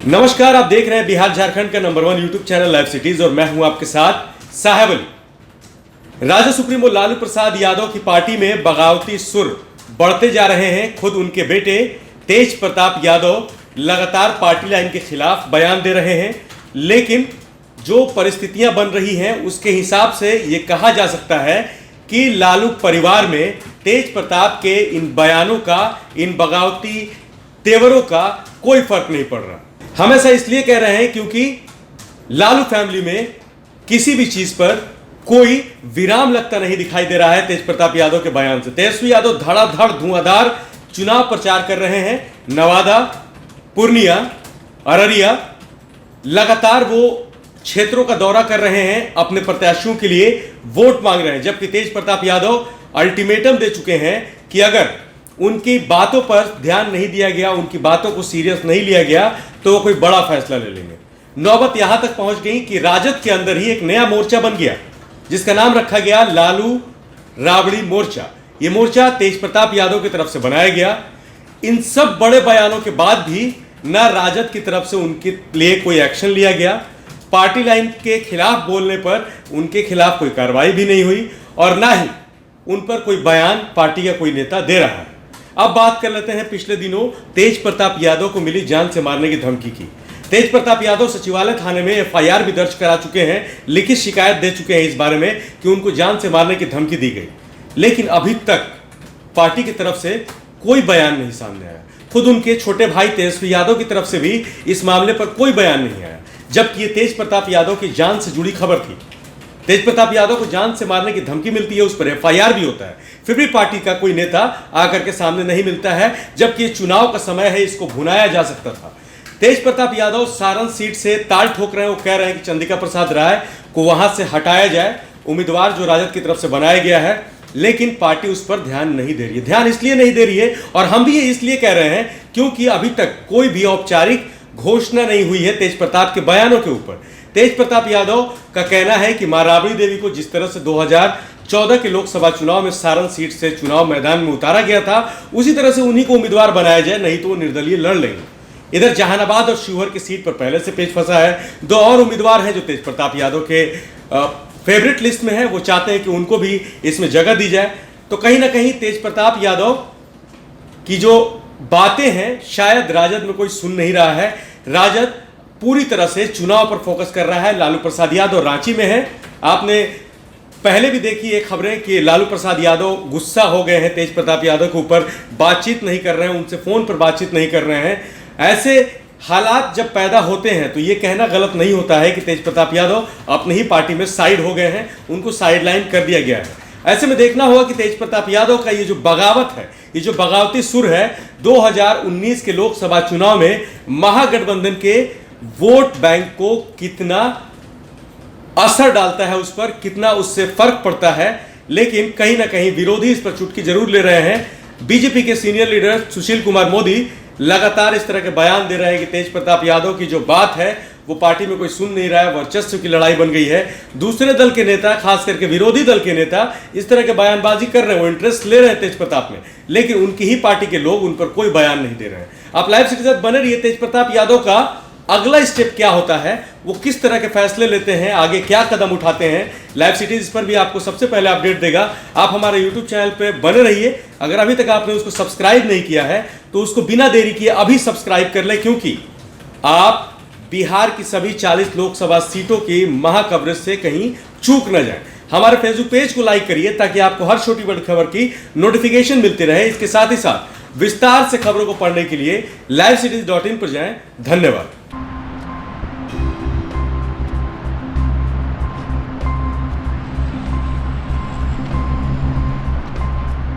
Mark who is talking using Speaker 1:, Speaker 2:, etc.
Speaker 1: नमस्कार, आप देख रहे हैं बिहार झारखंड का number 1 YouTube channel live cities और मैं हूं आपके साथ साहेब अली। राजद सुप्रीमो लालू प्रसाद यादव की पार्टी में बगावती सुर बढ़ते जा रहे हैं। खुद उनके बेटे तेज प्रताप यादव लगातार पार्टी लाइन के खिलाफ बयान दे रहे हैं, लेकिन जो परिस्थितियां बन रही हैं उसके हिसाब से ये कहा जा सकता है कि लालू परिवार में तेज प्रताप के इन बयानों का, इन बगावती तेवरों का कोई फर्क नहीं पड़ रहा। हम ऐसा इसलिए कह रहे हैं क्योंकि लालू फैमिली में किसी भी चीज पर कोई विराम लगता नहीं दिखाई दे रहा है तेज प्रताप यादव के बयान से। तेजस्वी यादव धड़ाधड़ धुआंधार चुनाव प्रचार कर रहे हैं। नवादा, पूर्णिया, अररिया, लगातार वो क्षेत्रों का दौरा कर रहे हैं, अपने प्रत्याशियों के लिए वोट मांग रहे हैं। जबकि तेज प्रताप यादव अल्टीमेटम दे चुके हैं कि अगर उनकी बातों पर ध्यान नहीं दिया गया, उनकी बातों को सीरियस नहीं लिया गया, तो वो कोई बड़ा फैसला ले लेंगे। नौबत यहां तक पहुंच गई कि राजद के अंदर ही एक नया मोर्चा बन गया, जिसका नाम रखा गया लालू राबड़ी मोर्चा। ये मोर्चा तेज प्रताप यादव की तरफ से बनाया गया। इन सब बड़े बयानों के बाद भी न राजद की तरफ से उनके लिए कोई एक्शन लिया गया, पार्टी लाइन के खिलाफ बोलने पर उनके खिलाफ कोई कार्रवाई भी नहीं हुई, और ना ही उन पर कोई बयान पार्टी का कोई नेता दे रहा है। अब बात कर लेते हैं पिछले दिनों तेज प्रताप यादव को मिली जान से मारने की धमकी की। तेज प्रताप यादव सचिवालय थाने में एफआईआर भी दर्ज करा चुके हैं, लिखित शिकायत दे चुके हैं इस बारे में कि उनको जान से मारने की धमकी दी गई, लेकिन अभी तक पार्टी की तरफ से कोई बयान नहीं सामने आया। खुद उनके छोटे भाई तेजस्वी यादव की तरफ से भी इस मामले पर कोई बयान नहीं आया, जबकि ये तेज प्रताप यादव की जान से जुड़ी खबर थी। तेज प्रताप यादव को जान से मारने की धमकी मिलती है, उस पर एफआईआर भी होता है, फिर भी पार्टी का कोई नेता आकर के सामने नहीं मिलता है, जबकि ये चुनाव का समय है, इसको भुनाया जा सकता था। तेज प्रताप यादव सारण सीट से ताल ठोक रहे हैं। वो कह रहे हैं कि चंद्रिका प्रसाद राय को वहां से हटाया जाए, उम्मीदवार जो राजद की तरफ से बनाया गया है, लेकिन पार्टी उस पर ध्यान नहीं दे रही है। ध्यान इसलिए नहीं दे रही है, और हम भी ये इसलिए कह रहे हैं क्योंकि अभी तक कोई भी औपचारिक घोषणा नहीं हुई है तेज प्रताप के बयानों के ऊपर। तेज प्रताप यादव का कहना है कि मां राबड़ी देवी को जिस तरह से 2014 के लोकसभा चुनाव में सारण सीट से चुनाव मैदान में उतारा गया था, उसी तरह से उन्हीं को उम्मीदवार बनाया जाए, नहीं तो वो निर्दलीय लड़ लेंगे। इधर जहानाबाद और शिवहर की सीट पर पहले से पेच फंसा है। 2 और उम्मीदवार हैं जो तेज प्रताप यादव के फेवरेट लिस्ट में है, वो चाहते हैं कि उनको भी इसमें जगह दी जाए। तो कहीं ना कहीं तेज प्रताप यादव की जो बातें हैं शायद राजद में कोई सुन नहीं रहा है। राजद पूरी तरह से चुनाव पर फोकस कर रहा है। लालू प्रसाद यादव रांची में है। आपने पहले भी देखी है खबरें कि लालू प्रसाद यादव गुस्सा हो गए हैं तेज प्रताप यादव के ऊपर, बातचीत नहीं कर रहे हैं, उनसे फोन पर बातचीत नहीं कर रहे हैं। ऐसे हालात जब पैदा होते हैं तो ये कहना गलत नहीं होता है कि तेज प्रताप यादव अपनी ही पार्टी में साइड हो गए हैं, उनको साइडलाइन कर दिया गया है। ऐसे में देखना होगा कि तेज प्रताप यादव का ये जो बगावत है, ये जो बगावती सुर है, 2019 के लोकसभा चुनाव में महागठबंधन के वोट बैंक को कितना असर डालता है, उस पर कितना उससे फर्क पड़ता है। लेकिन कहीं ना कहीं विरोधी इस पर चुटकी जरूर ले रहे हैं। बीजेपी के सीनियर लीडर सुशील कुमार मोदी लगातार इस तरह के बयान दे रहे हैं कि तेज प्रताप यादव की जो बात है वो पार्टी में कोई सुन नहीं रहा है, वर्चस्व की लड़ाई बन गई है। दूसरे दल के नेता, खास करके विरोधी दल के नेता इस तरह के बयानबाजी कर रहे हैं, वो इंटरेस्ट ले रहे हैं तेज प्रताप में, लेकिन उनकी ही पार्टी के लोग उन पर कोई बयान नहीं दे रहे हैं। आप लाइव सिटी के साथ बने रहिए। तेज प्रताप यादव का अगला स्टेप क्या होता है, वो किस तरह के फैसले लेते हैं, आगे क्या कदम उठाते हैं, लाइव सिटीज पर भी आपको सबसे पहले अपडेट देगा। आप हमारे यूट्यूब चैनल पे बने रहिए। अगर अभी तक आपने उसको सब्सक्राइब नहीं किया है तो उसको बिना देरी किए अभी सब्सक्राइब कर लें, क्योंकि आप बिहार की सभी 40 लोकसभा सीटों की महा कवरेज से कहीं चूक न जाए। हमारे फेसबुक पेज को लाइक करिए ताकि आपको हर छोटी बड़ी खबर की नोटिफिकेशन मिलती रहे। इसके साथ ही साथ विस्तार से खबरों को पढ़ने के लिए livecities.in पर जाएं। धन्यवाद।